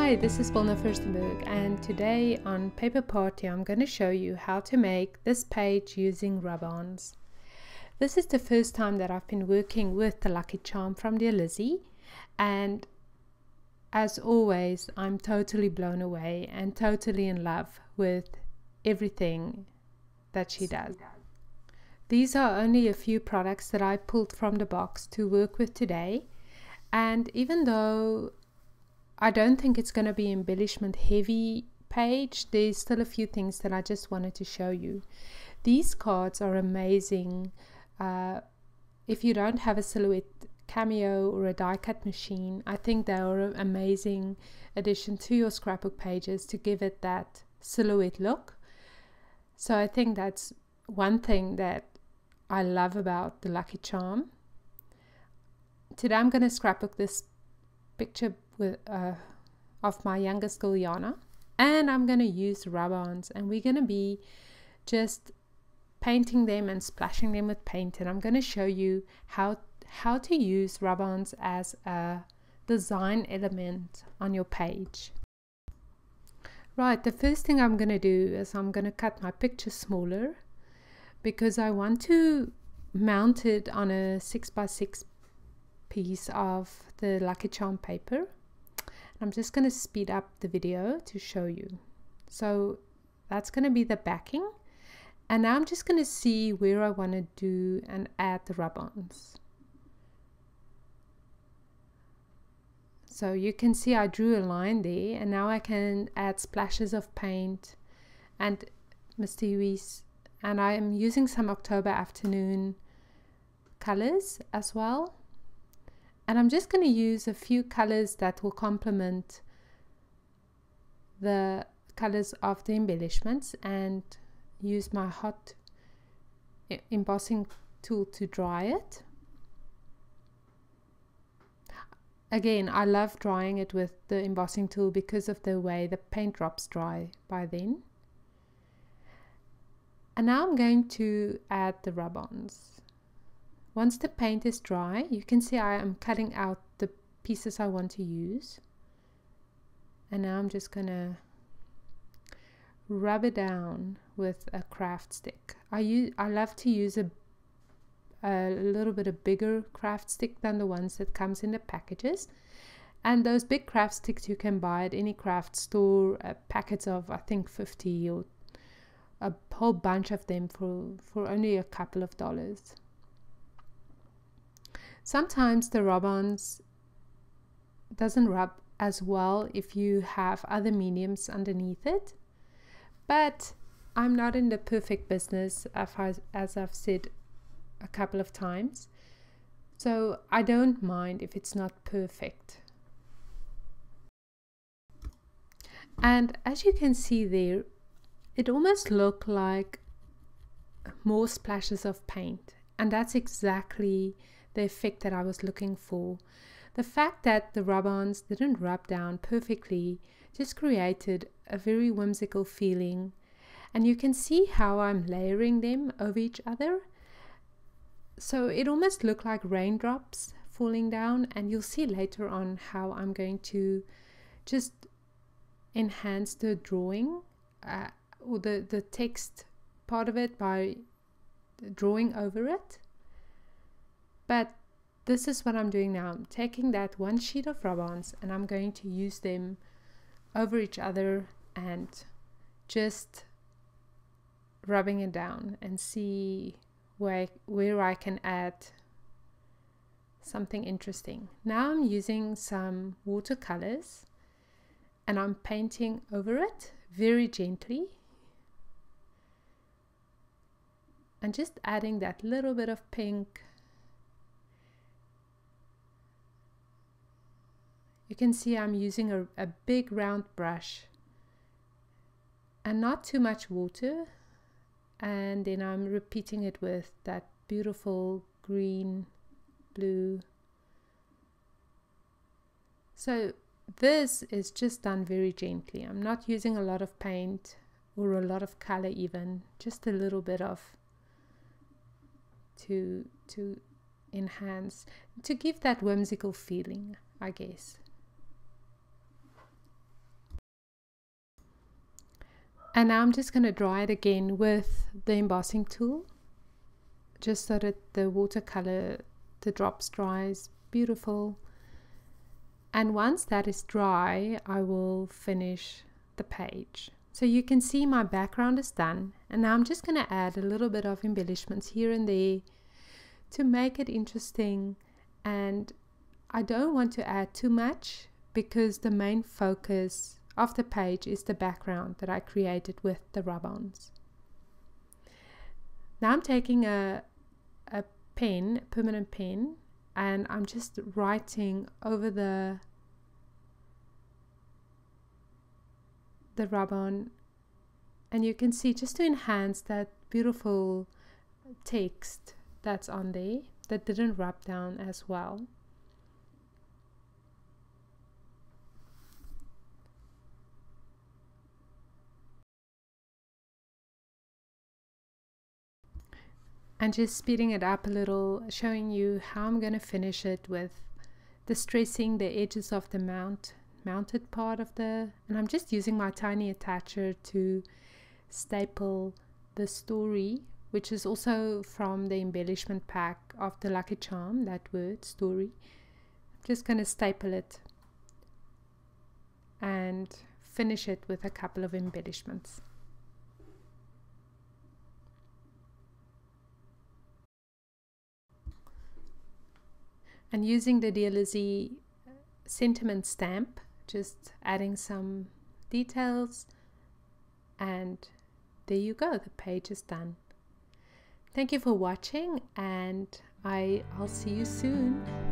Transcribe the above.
Hi, this is Wilna Furstenberg, and today on Paper Party I'm going to show you how to make this page using Rubons. This is the first time that I've been working with the Lucky Charm from dear Lizzie, and as always I'm totally blown away and totally in love with everything that she does. These are only a few products that I pulled from the box to work with today, and even though I don't think it's going to be embellishment heavy page, there's still a few things that I just wanted to show you. These cards are amazing. If you don't have a silhouette cameo or a die cut machine, I think they are an amazing addition to your scrapbook pages to give it that silhouette look. So I think that's one thing that I love about the Lucky Charm. Today I'm going to scrapbook this picture with of my youngest girl Yana, and I'm going to use Rubons, and we're going to be just painting them and splashing them with paint, and I'm going to show you how to use Rubons as a design element on your page. Right, the first thing I'm going to do is I'm going to cut my picture smaller because I want to mount it on a 6x6 piece of the Lucky Charm paper. I'm just going to speed up the video to show you. So that's going to be the backing, and now I'm just going to see where I want to do and add the Rubons. So you can see I drew a line there, and now I can add splashes of paint and mysterious, and I am using some October Afternoon colors as well. And I'm just going to use a few colors that will complement the colors of the embellishments, and use my hot embossing tool to dry it. Again, I love drying it with the embossing tool because of the way the paint drops dry by then. And now I'm going to add the Rubons. Once the paint is dry, you can see I am cutting out the pieces I want to use. And now I'm just going to rub it down with a craft stick. I love to use a little bit of bigger craft stick than the ones that comes in the packages. And those big craft sticks you can buy at any craft store, packets of I think 50 or a whole bunch of them for only a couple of dollars. Sometimes the Rubons doesn't rub as well if you have other mediums underneath it, but I'm not in the perfect business, as I've said a couple of times, so I don't mind if it's not perfect. And as you can see there, it almost looks like more splashes of paint, and that's exactly the effect that I was looking for. The fact that the Rubons didn't rub down perfectly just created a very whimsical feeling, and you can see how I'm layering them over each other, so it almost looked like raindrops falling down. And you'll see later on how I'm going to just enhance the drawing or the text part of it by drawing over it. But this is what I'm doing now. I'm taking that one sheet of Rubons and I'm going to use them over each other and just rubbing it down and see where I can add something interesting. Now I'm using some watercolors and I'm painting over it very gently and just adding that little bit of pink. You can see I'm using a big round brush and not too much water, and then I'm repeating it with that beautiful green, blue. So this is just done very gently. I'm not using a lot of paint or a lot of color, even just a little bit of to enhance, to give that whimsical feeling, I guess. And now I'm just going to dry it again with the embossing tool, just so that the watercolor, the drops dries beautiful. And once that is dry, I will finish the page. So you can see my background is done, and now I'm just going to add a little bit of embellishments here and there to make it interesting. And I don't want to add too much because the main focus of the page is the background that I created with the Rubons. Now I'm taking a pen, permanent pen, and I'm just writing over the Rubon, and you can see, just to enhance that beautiful text that's on there that didn't rub down as well. And just speeding it up a little, showing you how I'm going to finish it with distressing the edges of the mounted part of the, and I'm just using my tiny attacher to staple the story, which is also from the embellishment pack of the Lucky Charm, that word story. I'm just going to staple it and finish it with a couple of embellishments. And using the Dear Lizzie sentiment stamp, just adding some details, and there you go, the page is done. Thank you for watching, and I'll see you soon.